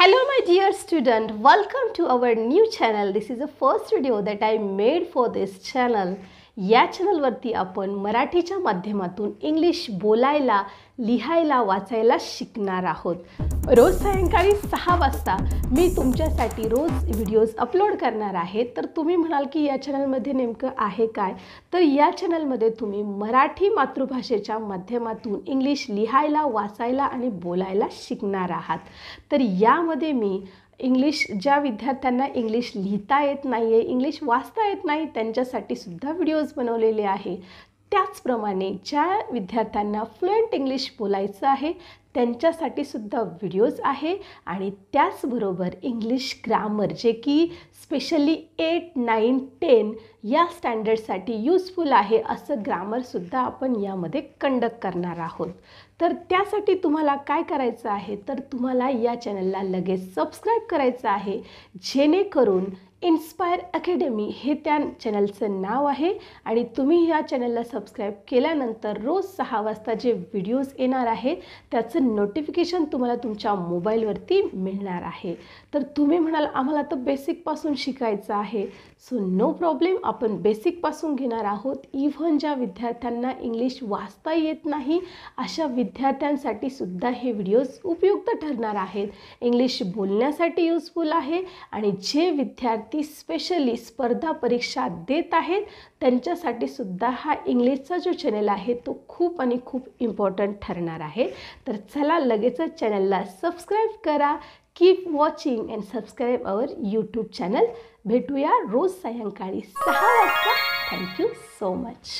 Hello my dear student, welcome to our new channel. This is the first video that I made for this channel. या चॅनलवरती आपण मराठीच्या माध्यमातून English बोलायला, लिहायला, वाचायला शिकणार आहोत. रोज सायंकाळी 6 वाजता मी तुमच्यासाठी रोज व्हिडिओज अपलोड करणार आहे. तर तुम्ही म्हणाल की या चॅनलमध्ये नेमकं आहे काय? तर या चॅनलमध्ये तुम्ही मराठी मातृभाषेच्या माध्यमातून इंग्लिश लिहायला, वाचायला आणि बोलायला शिकणार आहात. तर यामध्ये मी इंग्लिश ज्या विद्यार्थ्यांना इंग्लिश लिहिता येत नाही आहे, इंग्लिश वाचता येत नाही, त्यांच्यासाठी सुद्धा व्हिडिओज बनवलेले आहे. त्याचप्रमाणे ज्या विद्यार्थ्यांना फ्लुएंट इंग्लिश बोलायचं आहे त्यांच्यासाठी सुद्धा व्हिडिओज आहे. आणि त्याचबरोबर इंग्लिश ग्रामर जे की स्पेशली 8, 9, 10 या स्टँडर्डसाठी यूजफुल आहे असं ग्रामरसुद्धा आपण यामध्ये कंडक्ट करणार आहोत. तर त्यासाठी तुम्हाला काय करायचं आहे, तर तुम्हाला या चॅनलला लगेच सबस्क्राईब करायचं आहे, जेणेकरून इन्स्पायर अकॅडमी हे त्या चॅनलचं नाव आहे. आणि तुम्ही या चॅनलला सबस्क्राईब केल्यानंतर रोज 6 वाजता जे व्हिडिओज येणार आहे त्याचं नोटिफिकेशन तुम्हाला तुमच्या मोबाईलवरती मिळणार आहे. तर तुम्ही म्हणाल आम्हाला तर बेसिकपासून शिकायचं आहे. सो नो प्रॉब्लेम, आपण बेसिकपासून घेणार आहोत. इव्हन ज्या विद्यार्थ्यांना इंग्लिश वाचता येत नाही अशा विद्यार्थ्यांसाठी सुद्धा हे व्हिडिओज उपयुक्त ठरणार आहेत. इंग्लिश बोलण्यासाठी यूजफुल आहे. आणि जे विद्यार्थी स्पेशली स्पर्धा परीक्षा देत आहेत त्यांच्यासाठी सुद्धा हा इंग्लिशचा जो चॅनल आहे तो खूप आणि खूप इम्पॉर्टंट ठरणार आहे. तर चला लगेचच चॅनलला सबस्क्राईब करा. Keep watching and subscribe our YouTube channel. भेटूया रोज सायंकाळी 6 वाजता. Thank you so much.